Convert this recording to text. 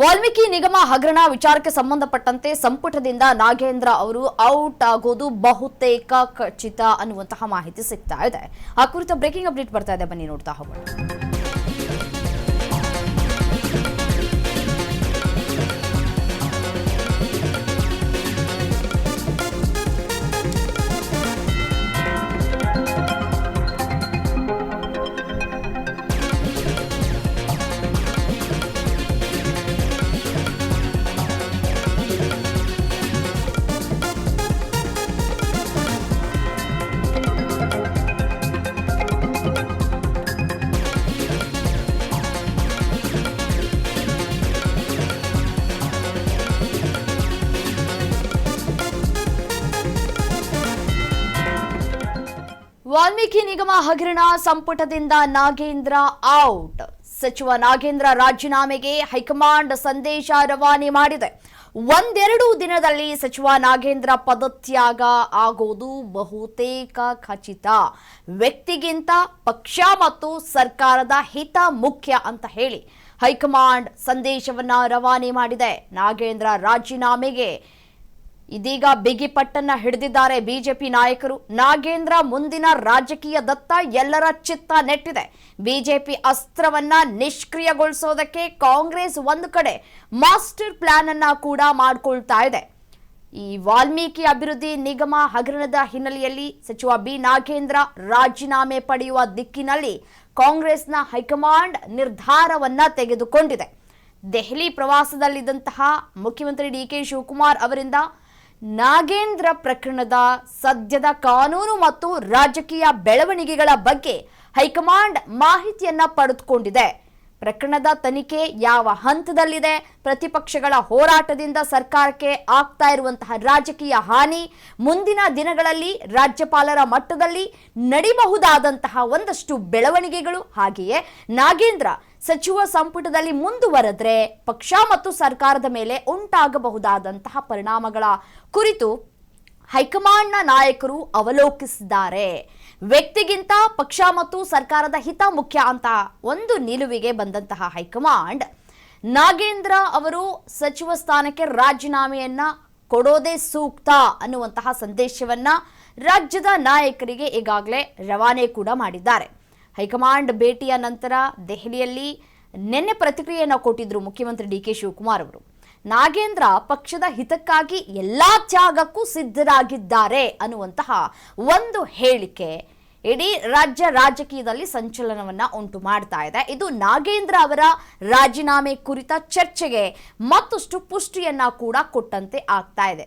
ವಾಲ್ಮೀಕಿ ನಿಗಮ ಹಗರಣ ವಿಚಾರಕ್ಕೆ ಸಂಬಂಧಪಟ್ಟಂತೆ ಸಂಪುಟದಿಂದ ನಾಗೇಂದ್ರ ಅವರು ಔಟ್ ಆಗೋದು ಬಹುತೇಕ ಖಚಿತ ಅನ್ನುವಂತಹ ಮಾಹಿತಿ ಸಿಗ್ತಾ ಇದೆ. ಆ ಕುರಿತ ಬ್ರೇಕಿಂಗ್ ಅಪ್ಡೇಟ್ ಬರ್ತಾ ಇದೆ, ಬನ್ನಿ ನೋಡ್ತಾ ಹೋಗೋಣ. ವಾಲ್ಮೀಕಿ ನಿಗಮ ಹಗರಣ ಸಂಪುಟದಿಂದ ನಾಗೇಂದ್ರ ಔಟ್. ಸಚಿವ ನಾಗೇಂದ್ರ ರಾಜೀನಾಮೆಗೆ ಹೈಕಮಾಂಡ್ ಸಂದೇಶ ರವಾನೆ ಮಾಡಿದೆ. ಒಂದೆರಡು ದಿನದಲ್ಲಿ ಸಚಿವ ನಾಗೇಂದ್ರ ಪದತ್ಯಾಗ ಆಗೋದು ಬಹುತೇಕ ಖಚಿತ. ವ್ಯಕ್ತಿಗಿಂತ ಪಕ್ಷ ಮತ್ತು ಸರ್ಕಾರದ ಹಿತ ಮುಖ್ಯ ಅಂತ ಹೇಳಿ ಹೈಕಮಾಂಡ್ ಸಂದೇಶವನ್ನ ರವಾನೆ ಮಾಡಿದೆ. ನಾಗೇಂದ್ರ ರಾಜೀನಾಮೆಗೆ ಇದೀಗ ಬಿಗಿಪಟ್ಟನ್ನ ಹಿಡಿದಿದ್ದಾರೆ ಬಿಜೆಪಿ ನಾಯಕರು. ನಾಗೇಂದ್ರ ಮುಂದಿನ ರಾಜಕೀಯದತ್ತ ಎಲ್ಲರ ಚಿತ್ತ ನೆಟ್ಟಿದೆ. ಬಿಜೆಪಿ ಅಸ್ತ್ರವನ್ನ ನಿಷ್ಕ್ರಿಯಗೊಳಿಸೋದಕ್ಕೆ ಕಾಂಗ್ರೆಸ್ ಒಂದು ಕಡೆ ಮಾಸ್ಟರ್ ಪ್ಲಾನ್ ಅನ್ನ ಕೂಡ ಮಾಡಿಕೊಳ್ತಾ ಇದೆ. ಈ ವಾಲ್ಮೀಕಿ ಅಭಿವೃದ್ಧಿ ನಿಗಮ ಹಗರಣದ ಹಿನ್ನೆಲೆಯಲ್ಲಿ ಸಚಿವ ಬಿ ನಾಗೇಂದ್ರ ರಾಜೀನಾಮೆ ಪಡೆಯುವ ದಿಕ್ಕಿನಲ್ಲಿ ಕಾಂಗ್ರೆಸ್ನ ಹೈಕಮಾಂಡ್ ನಿರ್ಧಾರವನ್ನ ತೆಗೆದುಕೊಂಡಿದೆ. ದೆಹಲಿ ಪ್ರವಾಸದಲ್ಲಿದ್ದಂತಹ ಮುಖ್ಯಮಂತ್ರಿ ಡಿಕೆ ಶಿವಕುಮಾರ್ ಅವರಿಂದ ನಾಗೇಂದ್ರ ಪ್ರಕರಣದ ಸದ್ಯದ ಕಾನೂನು ಮತ್ತು ರಾಜಕೀಯ ಬೆಳವಣಿಗೆಗಳ ಬಗ್ಗೆ ಹೈಕಮಾಂಡ್ ಮಾಹಿತಿಯನ್ನ ಪಡೆದುಕೊಂಡಿದೆ. ಪ್ರಕರಣದ ತನಿಖೆ ಯಾವ ಹಂತದಲ್ಲಿದೆ, ಪ್ರತಿಪಕ್ಷಗಳ ಹೋರಾಟದಿಂದ ಸರ್ಕಾರಕ್ಕೆ ಆಗ್ತಾ ಇರುವಂತಹ ರಾಜಕೀಯ ಹಾನಿ, ಮುಂದಿನ ದಿನಗಳಲ್ಲಿ ರಾಜ್ಯಪಾಲರ ಮಟ್ಟದಲ್ಲಿ ನಡೆಯಬಹುದಾದಂತಹ ಒಂದಷ್ಟು ಬೆಳವಣಿಗೆಗಳು, ಹಾಗೆಯೇ ನಾಗೇಂದ್ರ ಸಚಿವ ಸಂಪುಟದಲ್ಲಿ ಮುಂದುವರೆದ್ರೆ ಪಕ್ಷ ಮತ್ತು ಸರ್ಕಾರದ ಮೇಲೆ ಉಂಟಾಗಬಹುದಾದಂತಹ ಪರಿಣಾಮಗಳ ಕುರಿತು ಹೈಕಮಾಂಡ್ನ ನಾಯಕರು ಅವಲೋಕಿಸಿದ್ದಾರೆ. ವ್ಯಕ್ತಿಗಿಂತ ಪಕ್ಷ ಮತ್ತು ಸರ್ಕಾರದ ಹಿತ ಮುಖ್ಯ ಅಂತ ಒಂದು ನಿಲುವಿಗೆ ಬಂದಂತಹ ಹೈಕಮಾಂಡ್ ನಾಗೇಂದ್ರ ಅವರು ಸಚಿವ ಸ್ಥಾನಕ್ಕೆ ರಾಜೀನಾಮೆಯನ್ನ ಕೊಡೋದೇ ಸೂಕ್ತ ಅನ್ನುವಂತಹ ಸಂದೇಶವನ್ನ ರಾಜ್ಯದ ನಾಯಕರಿಗೆ ಈಗಾಗಲೇ ರವಾನೆ ಕೂಡ ಮಾಡಿದ್ದಾರೆ. ಹೈಕಮಾಂಡ್ ಭೇಟಿಯ ನಂತರ ದೆಹಲಿಯಲ್ಲಿ ನಿನ್ನೆ ಪ್ರತಿಕ್ರಿಯೆಯನ್ನು ಕೊಟ್ಟಿದ್ರು ಮುಖ್ಯಮಂತ್ರಿ ಡಿಕೆ ಶಿವಕುಮಾರ್ ಅವರು. ನಾಗೇಂದ್ರ ಪಕ್ಷದ ಹಿತಕ್ಕಾಗಿ ಎಲ್ಲಾ ತ್ಯಾಗಕ್ಕೂ ಸಿದ್ಧರಾಗಿದ್ದಾರೆ ಅನ್ನುವಂತಹ ಒಂದು ಹೇಳಿಕೆ ಇಡೀ ರಾಜ್ಯ ರಾಜಕೀಯದಲ್ಲಿ ಸಂಚಲನವನ್ನ ಉಂಟು ಮಾಡ್ತಾ ಇದೆ. ಇದು ನಾಗೇಂದ್ರ ಅವರ ರಾಜೀನಾಮೆ ಕುರಿತ ಚರ್ಚೆಗೆ ಮತ್ತಷ್ಟು ಪುಷ್ಟಿಯನ್ನ ಕೂಡ ಕೊಟ್ಟಂತೆ ಆಗ್ತಾ ಇದೆ.